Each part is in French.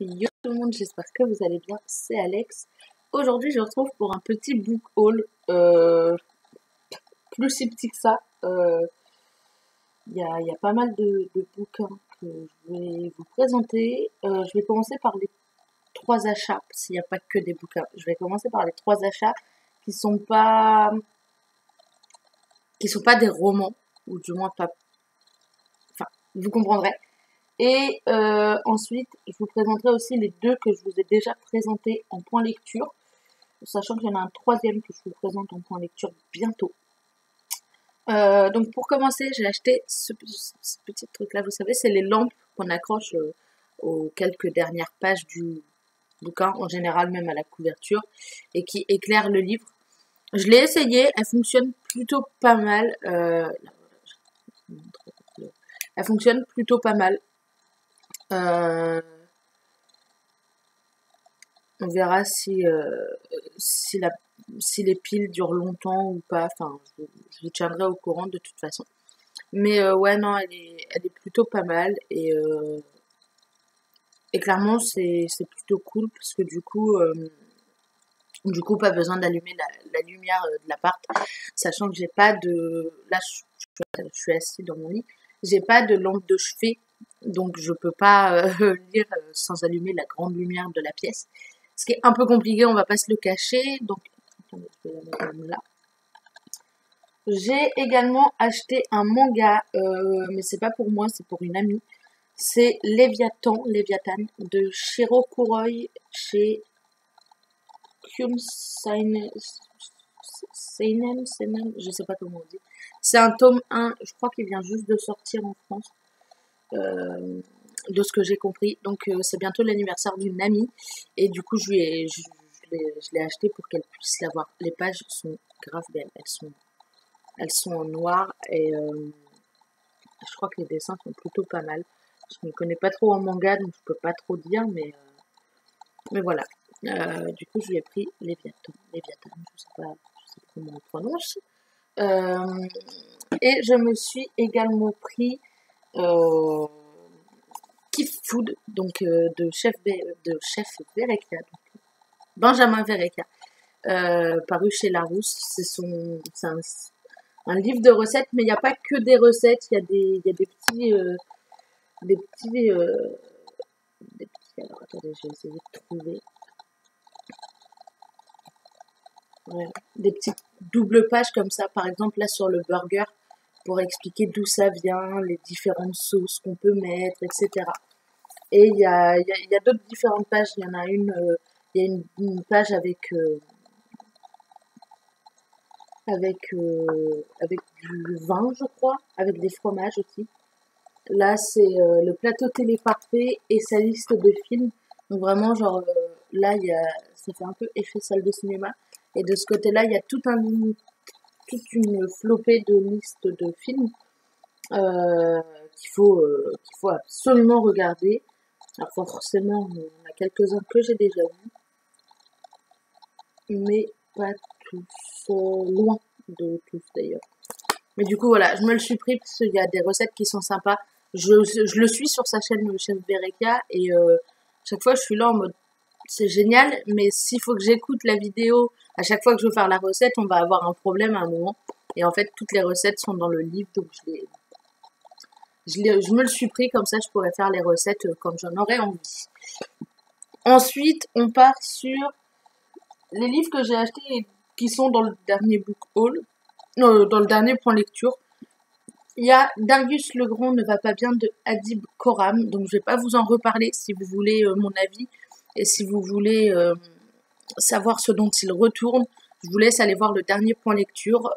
Yo tout le monde, j'espère que vous allez bien, c'est Alex. Aujourd'hui, je vous retrouve pour un petit book haul, plus si petit que ça. Il y a pas mal de bouquins que je vais vous présenter. Je vais commencer par les trois achats, s'il n'y a pas que des bouquins. Je vais commencer par les trois achats qui sont pas, qui sont pas des romans, ou du moins pas, enfin, vous comprendrez. Et ensuite, je vous présenterai aussi les deux que je vous ai déjà présentés en point lecture, sachant qu'il y en a un troisième que je vous présente en point lecture bientôt. Donc pour commencer, j'ai acheté ce petit truc là, vous savez, c'est les lampes qu'on accroche aux quelques dernières pages du bouquin, en général même à la couverture, et qui éclairent le livre. Je l'ai essayé, elle fonctionne plutôt pas mal. Elle fonctionne plutôt pas mal. Euh, on verra si les piles durent longtemps ou pas. Enfin, je vous tiendrai au courant de toute façon. Mais ouais, non, elle est plutôt pas mal. Et clairement, c'est plutôt cool parce que du coup, pas besoin d'allumer la lumière de l'appart. Sachant que j'ai pas de... Là, je suis assise dans mon lit. J'ai pas de lampe de chevet. Donc, je peux pas lire sans allumer la grande lumière de la pièce. Ce qui est un peu compliqué, on va pas se le cacher. Donc, attendez, je vais la mettre comme là. J'ai également acheté un manga, mais c'est pas pour moi, c'est pour une amie. C'est Léviathan de Shiro Kuroi chez Kyun Seinen, je sais pas comment on dit. C'est un tome 1, je crois qu'il vient juste de sortir en France, de ce que j'ai compris. Donc c'est bientôt l'anniversaire d'une amie et du coup je l'ai acheté pour qu'elle puisse l'avoir. Les pages sont grave belles, elles sont en noir et je crois que les dessins sont plutôt pas mal. Je ne connais pas trop en manga donc je peux pas trop dire mais voilà. Du coup je lui ai pris Léviathan, je sais pas comment on prononce. Euh, et je me suis également pris euh, Keep Food, donc de chef Verrecchia, donc Benjamin Verrecchia, paru chez Larousse. C'est un livre de recettes, mais il n'y a pas que des recettes, il y a des petits, alors attendez, je vais essayer de trouver, ouais, des petites doubles pages comme ça, par exemple là sur le burger, pour expliquer d'où ça vient, les différentes sauces qu'on peut mettre, etc. Et il y a d'autres différentes pages. Il y en a il y a une page avec du vin, je crois, avec des fromages aussi. Là, c'est le plateau télé parfait et sa liste de films. Donc vraiment, genre, là, ça fait un peu effet salle de cinéma. Et de ce côté-là, il y a toute une flopée de listes de films euh, qu'il faut absolument regarder. Alors forcément, il y en a quelques-uns que j'ai déjà vus, mais pas tous, loin de tous d'ailleurs. Mais du coup, voilà, je me le suis pris parce qu'il y a des recettes qui sont sympas. Je le suis sur sa chaîne, le chef Vereka, et chaque fois, je suis là en mode, c'est génial, mais s'il faut que j'écoute la vidéo, à chaque fois que je veux faire la recette, on va avoir un problème à un moment. Et en fait, toutes les recettes sont dans le livre, donc je me le suis pris, comme ça, je pourrais faire les recettes comme j'en aurais envie. Ensuite, on part sur les livres que j'ai achetés et qui sont dans le dernier book haul, dans le dernier point lecture. Il y a Darius le Grand ne va pas bien de Adib Khorram, donc je vais pas vous en reparler si vous voulez mon avis et si vous voulez savoir ce dont il retourne. Je vous laisse aller voir le dernier point lecture.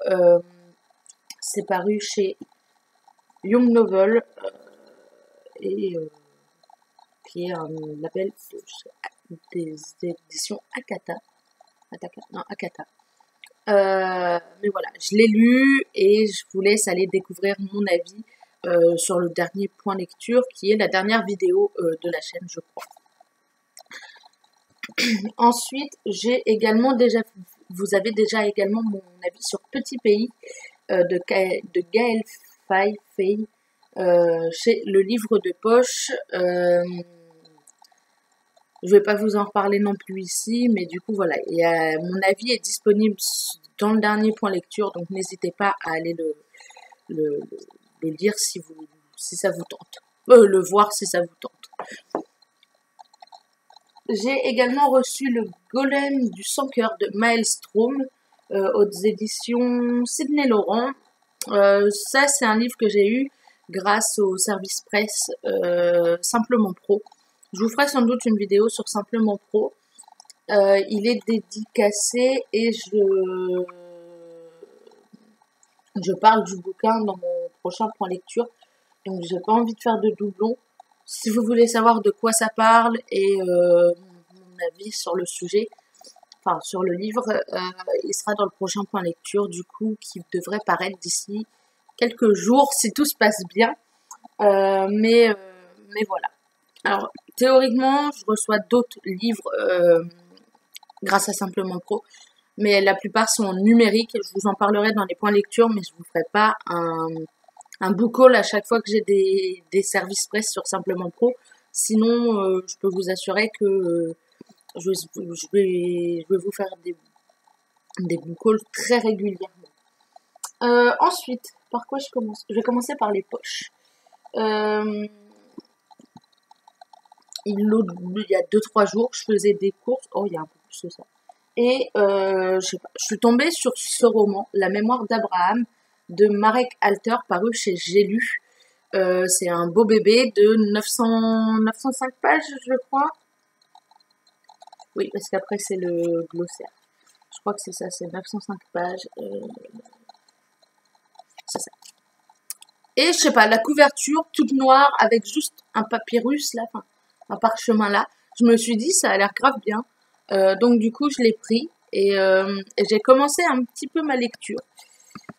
C'est paru chez Young Novel et qui est un label des éditions Akata. Akata. Mais voilà, je l'ai lu et je vous laisse aller découvrir mon avis sur le dernier point lecture qui est la dernière vidéo de la chaîne, je crois. Ensuite, vous avez déjà également mon avis sur Petit Pays de Gaël Faye chez Le Livre de Poche. Je vais pas vous en reparler non plus ici, mais du coup voilà, mon avis est disponible dans le dernier point lecture, donc n'hésitez pas à aller le, le lire si ça vous tente. Le voir si ça vous tente. J'ai également reçu le Golem du Sans-Cœur de Maelstrom aux éditions Sidney Laurent. Ça, c'est un livre que j'ai eu grâce au service presse Simplement Pro. Je vous ferai sans doute une vidéo sur Simplement Pro. Il est dédicacé et je parle du bouquin dans mon prochain point lecture. Donc, j'ai pas envie de faire de doublons. Si vous voulez savoir de quoi ça parle et mon avis sur le sujet, enfin sur le livre, il sera dans le prochain point lecture, du coup, qui devrait paraître d'ici quelques jours, si tout se passe bien. Mais voilà. Alors, théoriquement, je reçois d'autres livres grâce à Simplement Pro, mais la plupart sont numériques. Je vous en parlerai dans les points lecture, mais je vous ferai pas un book haul à chaque fois que j'ai des services presse sur Simplement Pro. Sinon, je peux vous assurer que je vais vous faire des book hauls très régulièrement. Ensuite, par quoi je commence? Je vais commencer par les poches. Il y a 2-3 jours, je faisais des courses. Oh, il y a un peu plus que ça. Et je sais pas, je suis tombée sur ce roman, La mémoire d'Abraham, de Marek Alter, paru chez J'ai lu. C'est un beau bébé de 905 pages, je crois. Oui, parce qu'après c'est le glossaire. Je crois que c'est ça, c'est 905 pages. C'est ça. Et je sais pas, la couverture toute noire avec juste un papyrus là, enfin un parchemin là. Je me suis dit ça a l'air grave bien. Donc du coup je l'ai pris et j'ai commencé un petit peu ma lecture.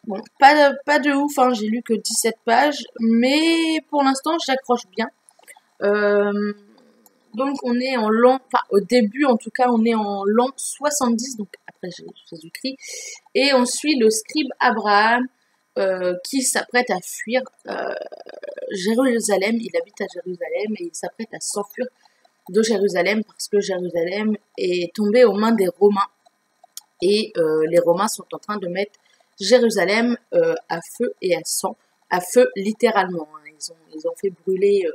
Bon, pas de ouf, hein, j'ai lu que 17 pages, mais pour l'instant j'accroche bien. Donc on est en l'an, enfin au début en tout cas on est en l'an 70, donc après Jésus-Christ, et on suit le scribe Abraham qui s'apprête à fuir Jérusalem. Il habite à Jérusalem et il s'apprête à s'enfuir de Jérusalem parce que Jérusalem est tombée aux mains des Romains et les Romains sont en train de mettre Jérusalem à feu et à sang, à feu littéralement. Hein. Ils ont fait brûler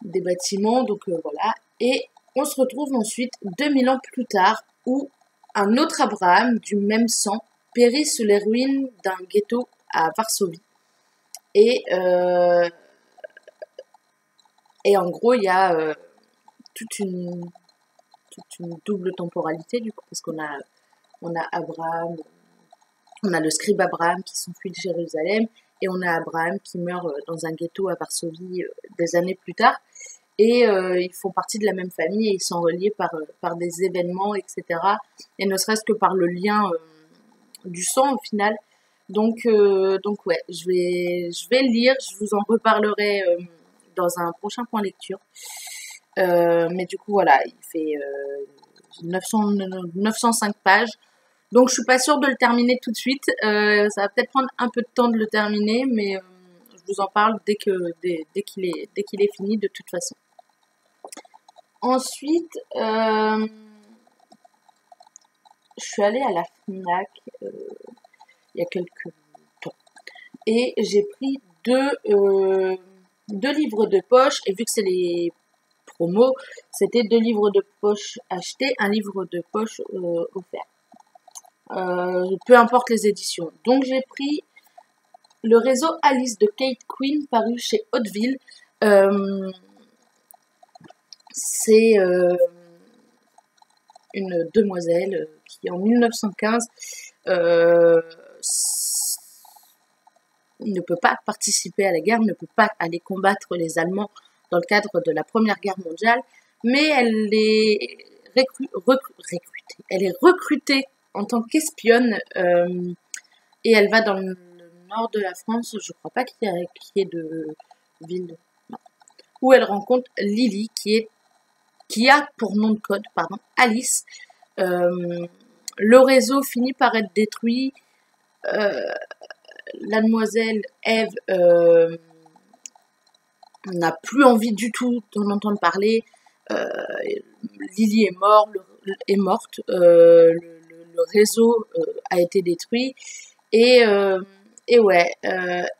des bâtiments, donc voilà. Et on se retrouve ensuite 2000 ans plus tard où un autre Abraham du même sang périt sous les ruines d'un ghetto à Varsovie. Et en gros, il y a toute une double temporalité du coup, parce qu'on a Abraham, on a le scribe Abraham qui s'enfuit de Jérusalem, et on a Abraham qui meurt dans un ghetto à Varsovie des années plus tard. Et ils font partie de la même famille et ils sont reliés par des événements, etc. Et ne serait-ce que par le lien du sang au final. Donc ouais, je vais le lire, je vous en reparlerai dans un prochain point lecture. Mais du coup voilà, il fait 905 pages. Donc je suis pas sûre de le terminer tout de suite. Ça va peut-être prendre un peu de temps de le terminer, mais je vous en parle dès qu'il est fini de toute façon. Ensuite, je suis allée à la FNAC il y a quelques temps et j'ai pris deux livres de poche, et vu que c'est les promos, c'était 2 livres de poche achetés, un livre de poche offert. Peu importe les éditions. Donc j'ai pris Le réseau Alice de Kate Quinn, paru chez Hauteville. C'est une demoiselle qui, en 1915, ne peut pas participer à la guerre, ne peut pas aller combattre les Allemands dans le cadre de la Première Guerre mondiale, mais elle est recrutée. Elle est recrutée en tant qu'espionne et elle va dans le nord de la France, je crois pas qu'il y ait de ville, non, où elle rencontre Lily qui a pour nom de code, Alice. Le réseau finit par être détruit. La demoiselle Eve n'a plus envie du tout d'en entendre parler. Lily est morte, le réseau a été détruit et ouais,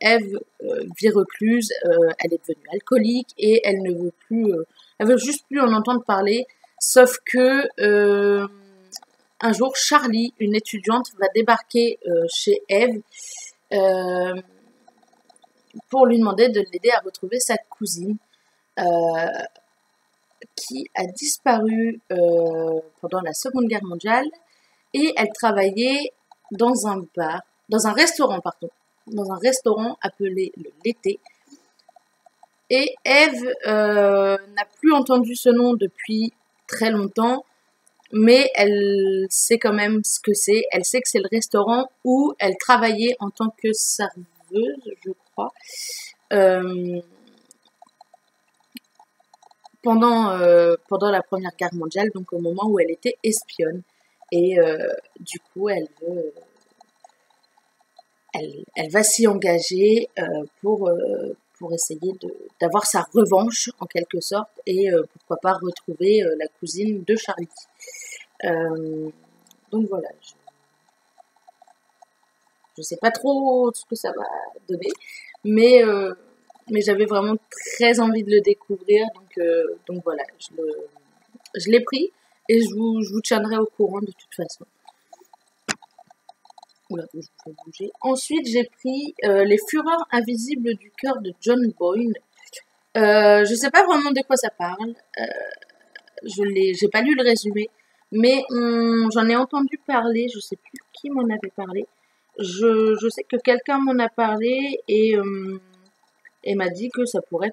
Eve vit recluse, elle est devenue alcoolique et elle ne veut plus, elle veut juste plus en entendre parler. Sauf que un jour, Charlie, une étudiante, va débarquer chez Eve pour lui demander de l'aider à retrouver sa cousine qui a disparu pendant la Seconde Guerre mondiale et elle travaillait dans un bar, dans un restaurant, pardon, dans un restaurant appelé le L'été. Et Eve n'a plus entendu ce nom depuis très longtemps, mais elle sait quand même ce que c'est. Elle sait que c'est le restaurant où elle travaillait en tant que serveuse, je crois, pendant la Première Guerre mondiale, donc au moment où elle était espionne. Et du coup, elle va s'y engager pour essayer d'avoir sa revanche en quelque sorte et pourquoi pas retrouver la cousine de Charlie. Donc voilà, je sais pas trop ce que ça va donner, mais j'avais vraiment très envie de le découvrir, donc voilà, je l'ai pris et je vous tiendrai au courant de toute façon. Oula, je vais bouger. Ensuite, j'ai pris Les Fureurs invisibles du cœur de John Boyne. Je sais pas vraiment de quoi ça parle. J'ai pas lu le résumé, mais j'en ai entendu parler. Je sais plus qui m'en avait parlé. Je sais que quelqu'un m'en a parlé et m'a dit que ça pourrait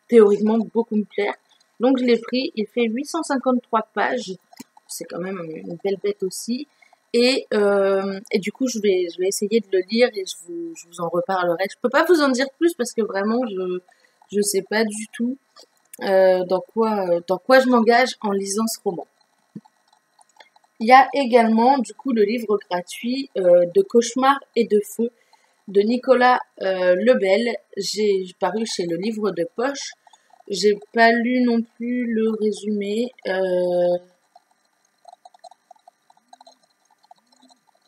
théoriquement beaucoup me plaire. Donc je l'ai pris. Il fait 853 pages. C'est quand même une belle bête aussi. Et du coup, je vais essayer de le lire et je vous en reparlerai. Je peux pas vous en dire plus parce que vraiment, je sais pas du tout dans quoi je m'engage en lisant ce roman. Il y a également, du coup, le livre gratuit de Cauchemar et de Feu de Nicolas Lebel. J'ai paru chez le livre de poche. J'ai pas lu non plus le résumé.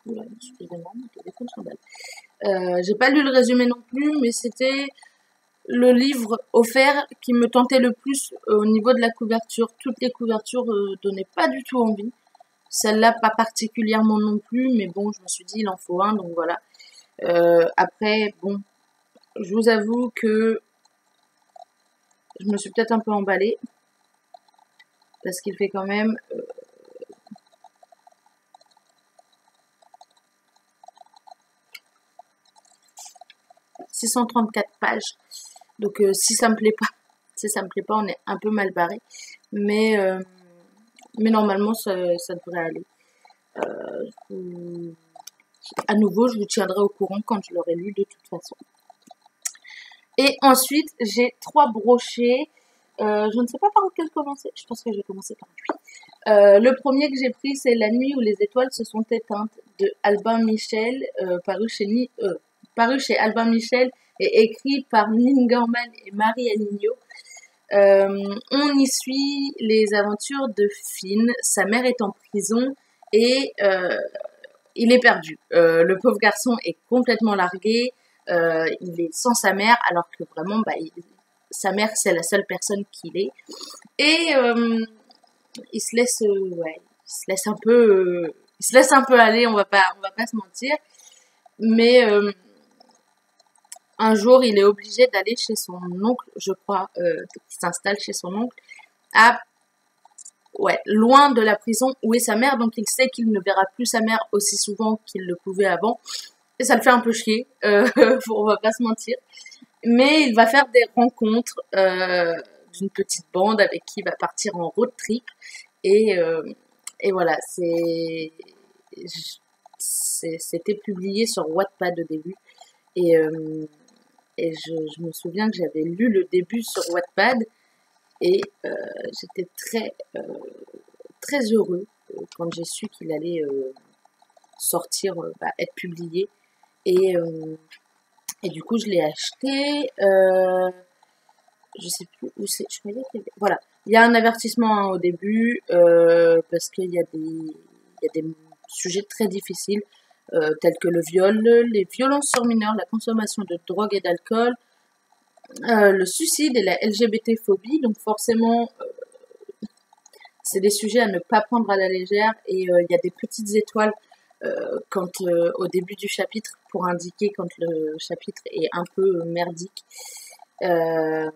Excusez-moi, mon téléphone s'emballe. J'ai pas lu le résumé non plus, mais c'était le livre offert qui me tentait le plus au niveau de la couverture. Toutes les couvertures donnaient pas du tout envie. Celle-là, pas particulièrement non plus, mais bon, je me suis dit, il en faut un, donc voilà. Après, bon, je vous avoue que je me suis peut-être un peu emballée, parce qu'il fait quand même 634 pages. Donc si ça me plaît pas, on est un peu mal barré. Mais normalement, ça devrait aller. À nouveau, je vous tiendrai au courant quand je l'aurai lu de toute façon. Et ensuite, j'ai 3 brochets. Je ne sais pas par lequel commencer. Je pense que je vais commencer par lui. Le premier que j'ai pris, c'est La nuit où les étoiles se sont éteintes de Albin Michel, paru chez Albin Michel et écrit par Nin Gorman et Marie Anigno. On y suit les aventures de Finn. Sa mère est en prison et il est perdu. Le pauvre garçon est complètement largué. Il est sans sa mère alors que vraiment sa mère c'est la seule personne qu'il est. Et il se laisse un peu aller, on va pas se mentir. Mais un jour, il est obligé d'aller chez son oncle, je crois, qui s'installe chez son oncle, loin de la prison où est sa mère, donc il sait qu'il ne verra plus sa mère aussi souvent qu'il le pouvait avant. Et ça le fait un peu chier, on va pas se mentir. Mais il va faire des rencontres d'une petite bande avec qui il va partir en road trip. Et voilà, c'était publié sur Wattpad au début. Et je me souviens que j'avais lu le début sur Wattpad et j'étais très heureux quand j'ai su qu'il allait sortir, être publié. Et du coup, je l'ai acheté. je sais plus où c'est, je croyais qu'il y avait... Voilà, il y a un avertissement hein, au début, parce qu'il y a des sujets très difficiles, tels que le viol, les violences sur mineurs, la consommation de drogue et d'alcool, le suicide et la LGBT-phobie. Donc forcément, c'est des sujets à ne pas prendre à la légère et il y a des petites étoiles au début du chapitre pour indiquer quand le chapitre est un peu merdique. Il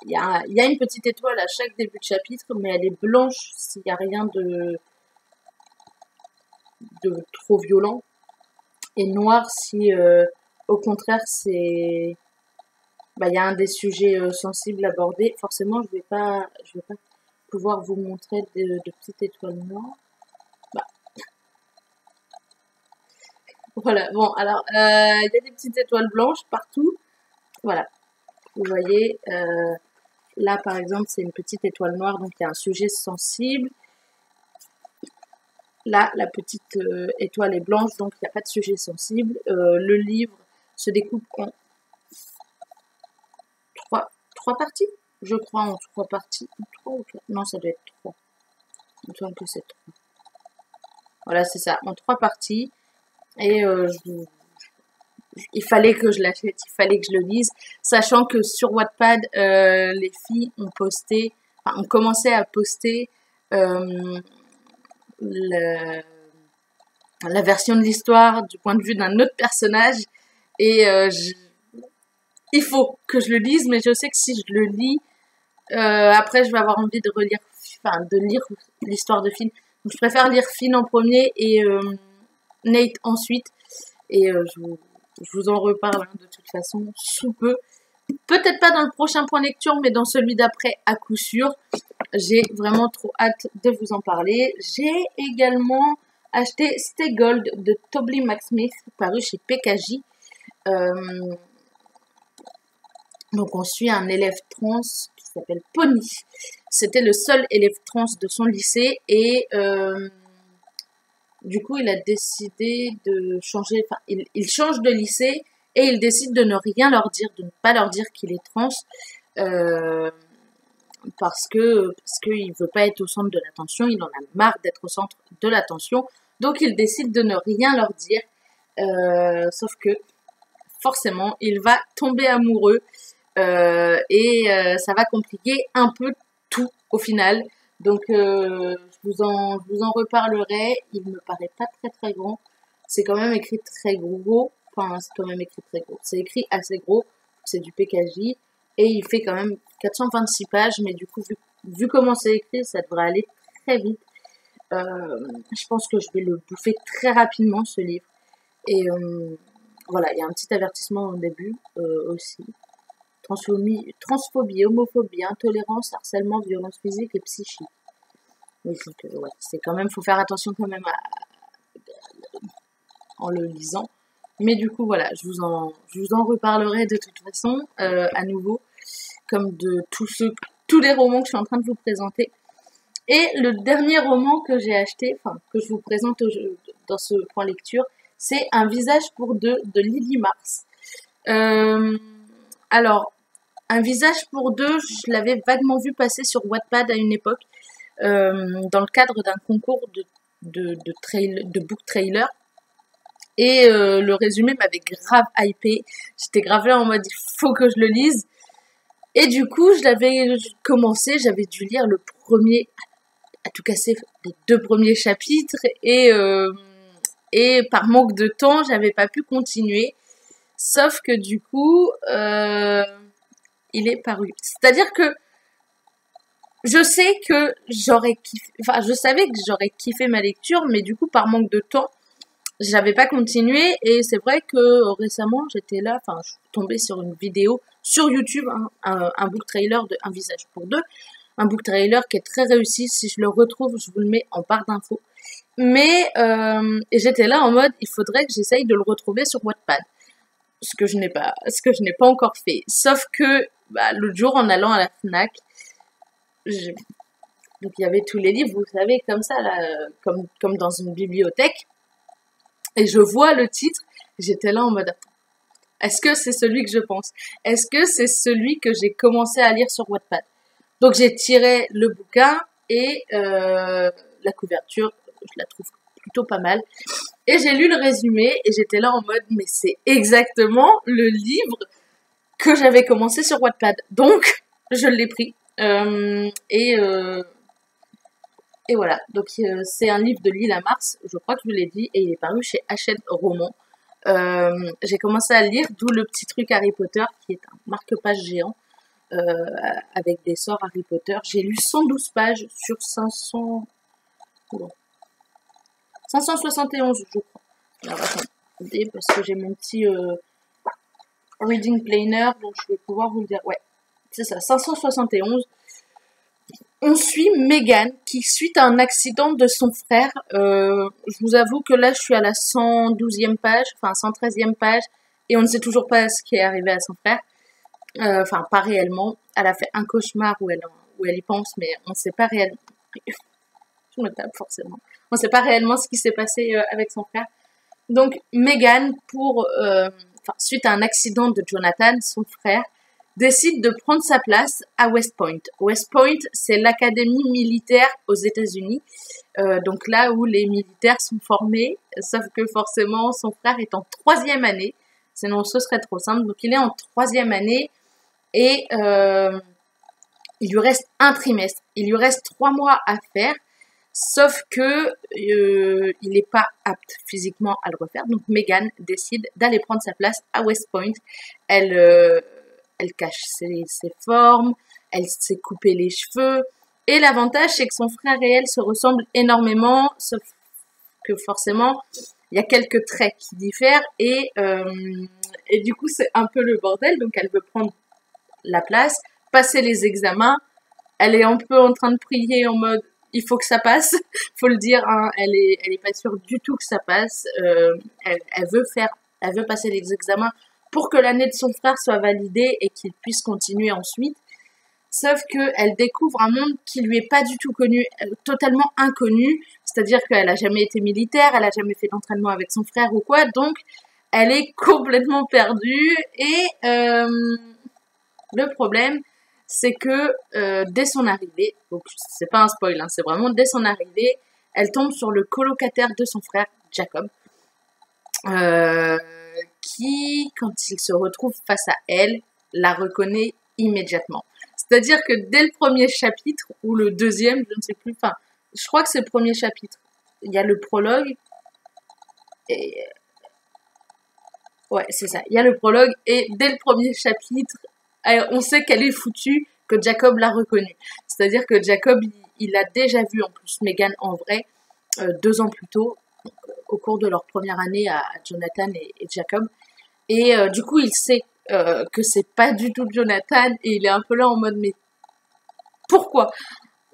y a une petite étoile à chaque début de chapitre, mais elle est blanche s'il n'y a rien de trop violent, et noire si au contraire il y a un des sujets sensibles abordés. Forcément, je vais pas pouvoir vous montrer de petites étoiles noires. Bah, voilà, bon, alors, il y a des petites étoiles blanches partout. Voilà, vous voyez, là, par exemple, c'est une petite étoile noire, donc il y a un sujet sensible. Là, la petite étoile est blanche, donc il n'y a pas de sujet sensible. Le livre se découpe en trois parties, je crois, en 3 parties. 3 ou 4 non, ça doit être 3. Il me semble que c'est 3. Voilà, c'est ça, en 3 parties. Et il fallait que je l'achète, il fallait que je le lise, sachant que sur Wattpad, les filles ont commencé à poster la version de l'histoire du point de vue d'un autre personnage. Et il faut que je le lise, mais je sais que si je le lis, après je vais avoir envie de lire l'histoire de Finn. Donc je préfère lire Finn en premier et Nate ensuite. Et je vous en reparle hein, de toute façon sous peu. Peut-être pas dans le prochain point lecture, mais dans celui d'après à coup sûr. J'ai vraiment trop hâte de vous en parler. J'ai également acheté Stay Gold de Toby McSmith, paru chez PKJ. Donc on suit un élève trans qui s'appelle Pony. C'était le seul élève trans de son lycée et du coup il a décidé de changer, il change de lycée et il décide de ne rien leur dire, de ne pas leur dire qu'il est trans parce qu'il veut pas être au centre de l'attention, il en a marre d'être au centre de l'attention, donc il décide de ne rien leur dire, sauf que forcément il va tomber amoureux. Ça va compliquer un peu tout au final. Donc je vous en reparlerai. Il me paraît pas très très grand. C'est quand même écrit très gros. Enfin, c'est quand même écrit très gros. C'est écrit assez gros. C'est du PKJ. Et il fait quand même 426 pages. Mais du coup, vu comment c'est écrit, ça devrait aller très vite. Je pense que je vais le bouffer très rapidement, ce livre. Et voilà, il y a un petit avertissement au début aussi. Transphobie, homophobie, intolérance, harcèlement, violence physique et psychique. Donc, ouais, c'est quand même, faut faire attention quand même en le lisant. Mais du coup, voilà, je vous en reparlerai de toute façon, à nouveau, comme de tous les romans que je suis en train de vous présenter. Et le dernier roman que j'ai acheté, que je vous présente dans ce point lecture, c'est Un visage pour deux de Lily Mars. Alors, Un visage pour deux, je l'avais vaguement vu passer sur Wattpad à une époque, dans le cadre d'un concours de book trailer. Et le résumé m'avait grave hypé. J'étais grave là en mode, il faut que je le lise. Et du coup, je l'avais commencé, j'avais dû lire le premier, à tout casser, les 2 premiers chapitres. Et par manque de temps, j'avais pas pu continuer. Sauf que du coup... il est paru. C'est-à-dire que je sais que j'aurais kiffé, je savais que j'aurais kiffé ma lecture, mais du coup, par manque de temps, j'avais pas continué. Et c'est vrai que récemment, j'étais là, je suis tombée sur une vidéo sur YouTube, hein, un book trailer de Un visage pour deux. Un book trailer qui est très réussi. Si je le retrouve, je vous le mets en barre d'infos. Mais et j'étais là en mode, il faudrait que j'essaye de le retrouver sur Wattpad. Ce que je n'ai pas encore fait. Sauf que l'autre jour, en allant à la Fnac, donc il y avait tous les livres, vous savez, comme ça, là, comme dans une bibliothèque. Et je vois le titre, j'étais là en mode, Est-ce que c'est celui que je pense? Est-ce que c'est celui que j'ai commencé à lire sur Wattpad? Donc j'ai tiré le bouquin et la couverture, je la trouve plutôt pas mal. Et j'ai lu le résumé et j'étais là en mode, mais c'est exactement le livre que j'avais commencé sur Wattpad. Donc, je l'ai pris. Et voilà. Donc, c'est un livre de Lila Mars, je crois que je l'ai dit, et il est paru chez Hachette Roman. J'ai commencé à le lire, d'où le petit truc Harry Potter, qui est un marque-page géant, avec des sorts Harry Potter. J'ai lu 112 pages sur 500... Bon, 571, je crois. Alors, attendez, parce que j'ai mon petit reading planner, donc je vais pouvoir vous le dire. Ouais, c'est ça, 571. On suit Megan qui, suite à un accident de son frère, je vous avoue que là, je suis à la 112e page, enfin 113e page, et on ne sait toujours pas ce qui est arrivé à son frère. Enfin, pas réellement. Elle a fait un cauchemar où elle y pense, mais on ne sait pas réellement. Je me tape forcément. On ne sait pas réellement ce qui s'est passé avec son frère. Donc, Megan, suite à un accident de Jonathan, son frère, décide de prendre sa place à West Point. West Point, c'est l'académie militaire aux États-Unis. Donc là où les militaires sont formés, sauf que forcément, son frère est en 3e année. Sinon, ce serait trop simple. Donc, il est en 3e année et il lui reste un trimestre. Il lui reste 3 mois à faire. Sauf que il n'est pas apte physiquement à le refaire. Donc Megan décide d'aller prendre sa place à West Point. Elle cache ses formes, elle s'est coupé les cheveux. Et l'avantage, c'est que son frère et elle se ressemblent énormément, sauf que forcément, il y a quelques traits qui diffèrent. Et du coup, c'est un peu le bordel. Donc elle veut prendre la place, passer les examens. Elle est un peu en train de prier en mode il faut que ça passe, faut le dire, hein, elle est pas sûre du tout que ça passe. Elle veut passer les examens pour que l'année de son frère soit validée et qu'il puisse continuer ensuite. Sauf que elle découvre un monde qui lui est pas du tout connu, totalement inconnu. C'est-à-dire qu'elle a jamais été militaire, elle a jamais fait d'entraînement avec son frère ou quoi, donc elle est complètement perdue. Et le problème, c'est que dès son arrivée, donc c'est pas un spoil, hein, c'est vraiment dès son arrivée, elle tombe sur le colocataire de son frère, Jacob, qui, quand il se retrouve face à elle, la reconnaît immédiatement. C'est-à-dire que dès le premier chapitre, ou le deuxième, je ne sais plus, enfin, je crois que c'est le premier chapitre, il y a le prologue, et... ouais, c'est ça, il y a le prologue, et dès le premier chapitre, on sait qu'elle est foutue, que Jacob l'a reconnue. C'est-à-dire que Jacob, il a déjà vu en plus Megan en vrai 2 ans plus tôt, donc, au cours de leur première année à Jonathan et Jacob. Et du coup, il sait que c'est pas du tout Jonathan et il est un peu là en mode mais pourquoi?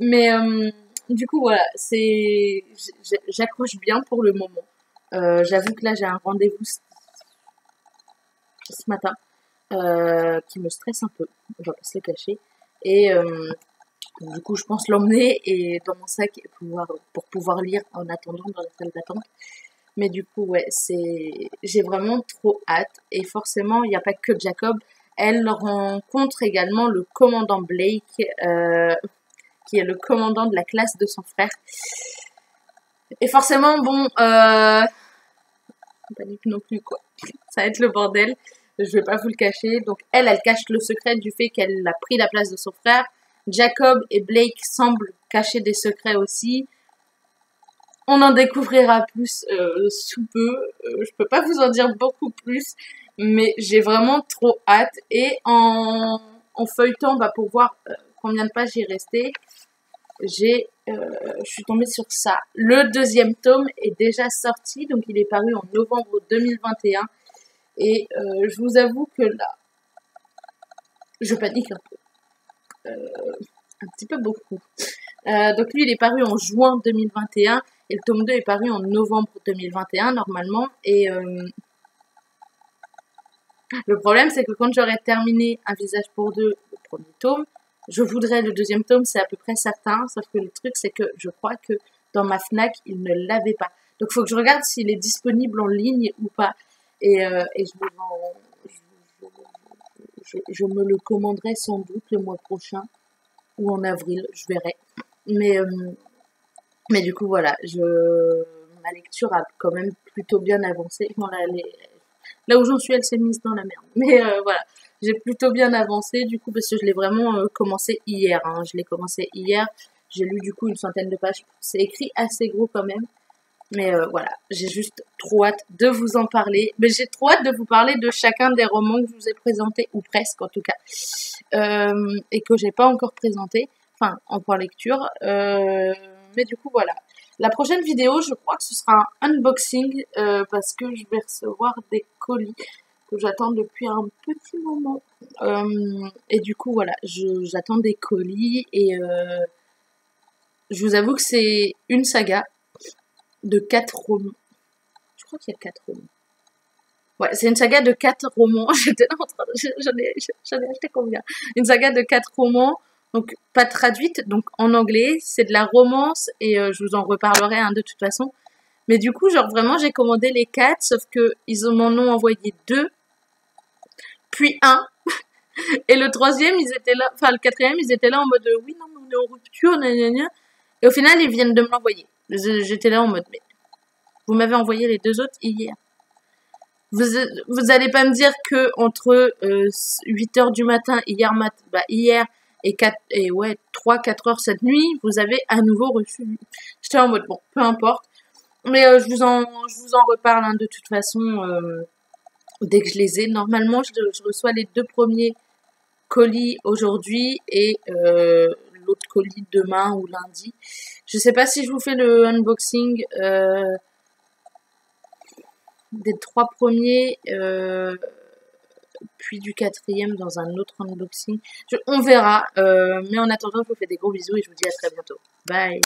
Mais du coup, voilà, j'accroche bien pour le moment. J'avoue que là, j'ai un rendez-vous ce matin. Qui me stresse un peu, on va pas se le cacher. Et du coup, je pense l'emmener et dans mon sac pour pouvoir lire en attendant dans la salle d'attente. Mais du coup, ouais, j'ai vraiment trop hâte. Et forcément, il n'y a pas que Jacob. Elle rencontre également le commandant Blake, qui est le commandant de la classe de son frère. Et forcément, bon, panique non plus, quoi. Ça va être le bordel. Je vais pas vous le cacher. Donc, elle cache le secret du fait qu'elle a pris la place de son frère. Jacob et Blake semblent cacher des secrets aussi. On en découvrira plus sous peu. Je peux pas vous en dire beaucoup plus, mais j'ai vraiment trop hâte. Et en feuilletant, pour voir combien de pages il restait, je suis tombée sur ça. Le 2e tome est déjà sorti, donc il est paru en novembre 2021. Et je vous avoue que là, je panique un peu. Un petit peu beaucoup. Donc lui, il est paru en juin 2021 et le tome 2 est paru en novembre 2021 normalement. Et le problème, c'est que quand j'aurai terminé Un visage pour deux, le premier tome, je voudrais le 2e tome, c'est à peu près certain. Sauf que le truc, c'est que je crois que dans ma Fnac, il ne l'avait pas. Donc il faut que je regarde s'il est disponible en ligne ou pas. Et je je me le commanderai sans doute le mois prochain ou en avril, je verrai. Mais du coup, voilà, ma lecture a quand même plutôt bien avancé. Bon, là où j'en suis, elle s'est mise dans la merde. Mais voilà, j'ai plutôt bien avancé du coup parce que je l'ai vraiment commencé hier. Hein. Je l'ai commencé hier. J'ai lu du coup une centaine de pages. C'est écrit assez gros quand même. Mais voilà, j'ai juste trop hâte de vous en parler. Mais j'ai trop hâte de vous parler de chacun des romans que je vous ai présentés, ou presque en tout cas, et que j'ai pas encore présenté, enfin en point lecture. Mais du coup voilà. La prochaine vidéo, je crois que ce sera un unboxing parce que je vais recevoir des colis que j'attends depuis un petit moment. Et du coup voilà, j'attends des colis et je vous avoue que c'est une saga de 4 romans. Je crois qu'il y a 4 romans. Ouais, c'est une saga de 4 romans. J'étais là en train de... J'en ai acheté combien? Une saga de 4 romans, donc pas traduite, donc en anglais. C'est de la romance et je vous en reparlerai de toute façon. Mais du coup, genre vraiment, j'ai commandé les 4, sauf que ils m'en ont envoyé 2, puis 1. Et le troisième, ils étaient là, enfin le quatrième, ils étaient là en mode oui, non, mais on est en rupture, gna. Et au final, ils viennent de me l'envoyer. J'étais là en mode mais vous m'avez envoyé les 2 autres hier. Vous allez pas me dire que entre 8h du matin hier et 3-4 heures cette nuit, vous avez à nouveau reçu. J'étais en mode bon, peu importe. Mais je vous en reparle de toute façon dès que je les ai. Normalement, je reçois les 2 premiers colis aujourd'hui et l'autre colis demain ou lundi. Je sais pas si je vous fais le unboxing des 3 premiers, puis du 4e dans un autre unboxing. On verra. Mais en attendant, je vous fais des gros bisous et je vous dis à très bientôt. Bye!